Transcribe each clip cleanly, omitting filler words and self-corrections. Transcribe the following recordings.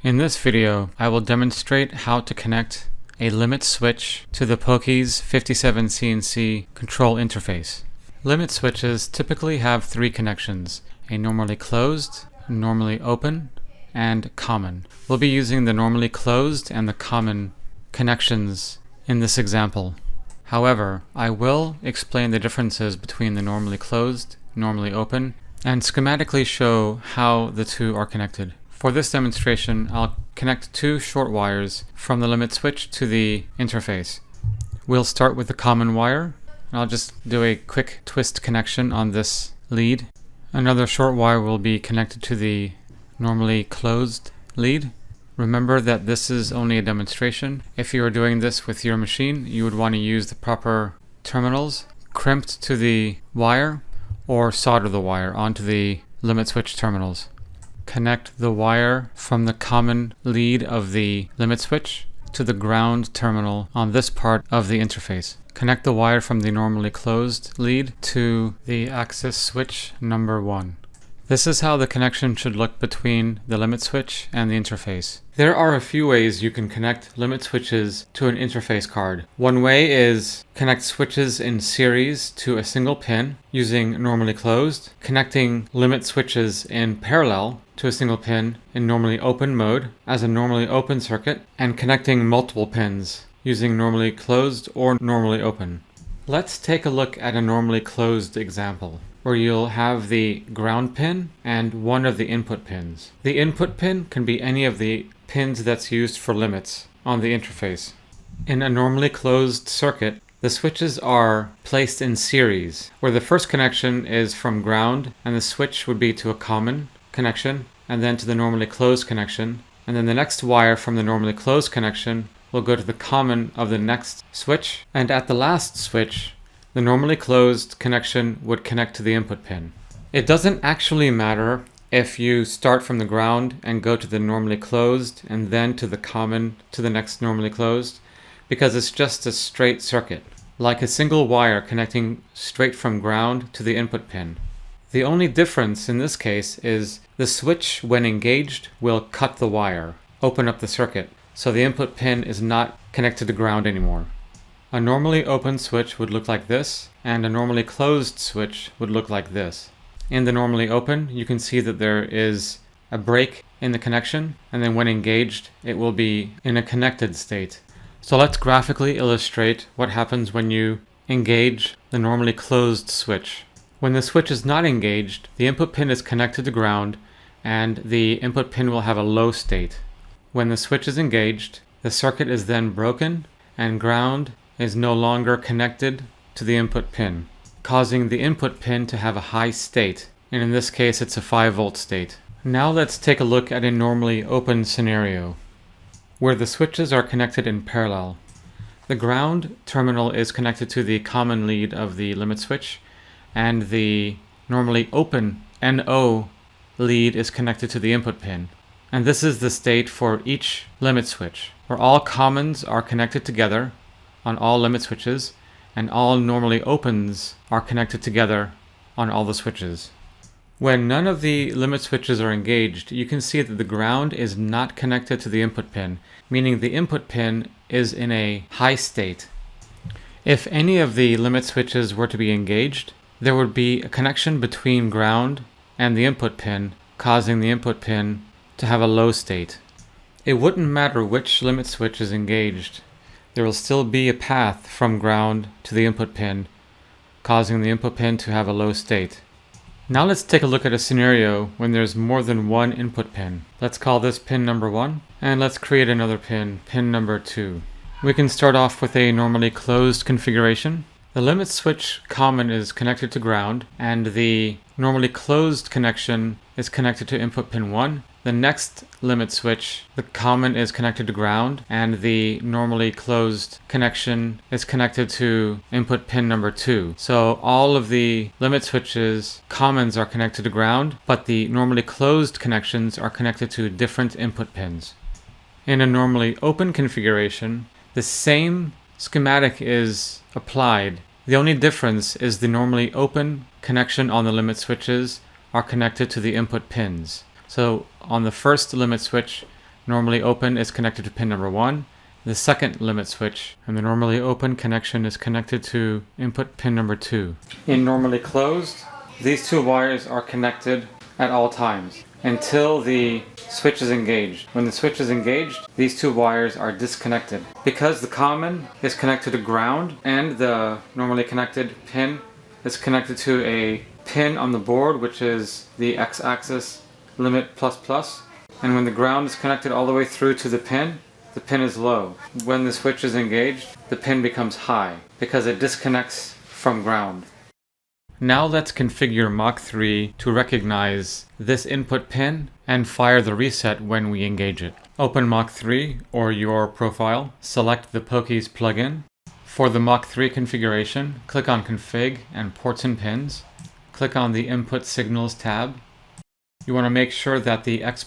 In this video, I will demonstrate how to connect a limit switch to the Pokeys57CNC CNC control interface. Limit switches typically have three connections: a normally closed, normally open, and common. We'll be using the normally closed and the common connections in this example. However, I will explain the differences between the normally closed, normally open, and schematically show how the two are connected. For this demonstration, I'll connect two short wires from the limit switch to the interface. We'll start with the common wire, and I'll just do a quick twist connection on this lead. Another short wire will be connected to the normally closed lead. Remember that this is only a demonstration. If you are doing this with your machine, you would want to use the proper terminals crimped to the wire or solder the wire onto the limit switch terminals. Connect the wire from the common lead of the limit switch to the ground terminal on this part of the interface. Connect the wire from the normally closed lead to the access switch number 1. This is how the connection should look between the limit switch and the interface. There are a few ways you can connect limit switches to an interface card. One way is connect switches in series to a single pin using normally closed, connecting limit switches in parallel to a single pin in normally open mode as a normally open circuit, and connecting multiple pins using normally closed or normally open. Let's take a look at a normally closed example, where you'll have the ground pin and one of the input pins. The input pin can be any of the pins that's used for limits on the interface. In a normally closed circuit, the switches are placed in series, where the first connection is from ground and the switch would be to a common connection, and then to the normally closed connection, and then the next wire from the normally closed connection will go to the common of the next switch, and at the last switch, the normally closed connection would connect to the input pin. It doesn't actually matter if you start from the ground and go to the normally closed and then to the common to the next normally closed, because it's just a straight circuit, like a single wire connecting straight from ground to the input pin. The only difference in this case is the switch, when engaged, will cut the wire, open up the circuit, so the input pin is not connected to ground anymore. A normally open switch would look like this, and a normally closed switch would look like this. In the normally open, you can see that there is a break in the connection, and then when engaged, it will be in a connected state. So let's graphically illustrate what happens when you engage the normally closed switch. When the switch is not engaged, the input pin is connected to ground, and the input pin will have a low state. When the switch is engaged, the circuit is then broken, and ground is no longer connected to the input pin, causing the input pin to have a high state, and in this case it's a 5-volt state. Now let's take a look at a normally open scenario, where the switches are connected in parallel. The ground terminal is connected to the common lead of the limit switch, and the normally open NO lead is connected to the input pin. And this is the state for each limit switch, where all commons are connected together on all limit switches, and all normally opens are connected together on all the switches. When none of the limit switches are engaged, you can see that the ground is not connected to the input pin, meaning the input pin is in a high state. If any of the limit switches were to be engaged, there would be a connection between ground and the input pin, causing the input pin to have a low state. It wouldn't matter which limit switch is engaged. There will still be a path from ground to the input pin, causing the input pin to have a low state. Now let's take a look at a scenario when there's more than one input pin. Let's call this pin number 1, and let's create another pin, pin number 2. We can start off with a normally closed configuration. The limit switch common is connected to ground, and the normally closed connection is connected to input pin 1. The next limit switch, the common is connected to ground, and the normally closed connection is connected to input pin number 2. So all of the limit switches commons are connected to ground, but the normally closed connections are connected to different input pins. In a normally open configuration, the same schematic is applied. The only difference is the normally open connection on the limit switches are connected to the input pins. So on the first limit switch, normally open is connected to pin number 1. The second limit switch and the normally open connection is connected to input pin number 2. In normally closed, these two wires are connected at all times until the switch is engaged. When the switch is engaged, these two wires are disconnected. Because the common is connected to ground and the normally connected pin is connected to a pin on the board, which is the x-axis limit plus plus, and when the ground is connected all the way through to the pin is low. When the switch is engaged, the pin becomes high because it disconnects from ground. Now let's configure Mach3 to recognize this input pin and fire the reset when we engage it. Open Mach3 or your profile, select the Pokeys plugin. For the Mach3 configuration, click on Config and Ports and Pins. Click on the Input Signals tab. You want to make sure that the X++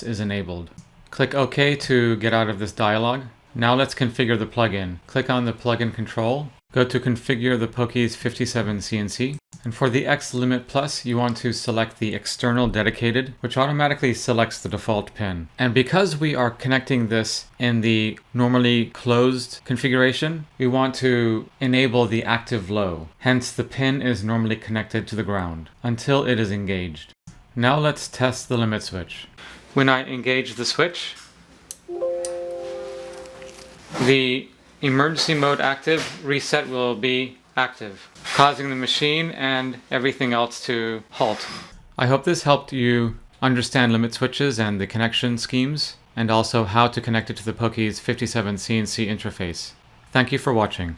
is enabled. Click OK to get out of this dialog. Now let's configure the plugin. Click on the plugin control. Go to Configure the Pokeys57CNC. And for the X Limit Plus, you want to select the external dedicated, which automatically selects the default pin. And because we are connecting this in the normally closed configuration, we want to enable the active low. Hence, the pin is normally connected to the ground until it is engaged. Now let's test the limit switch. When I engage the switch, the emergency mode active reset will be active, causing the machine and everything else to halt. I hope this helped you understand limit switches and the connection schemes, and also how to connect it to the Pokeys57CNC interface. Thank you for watching.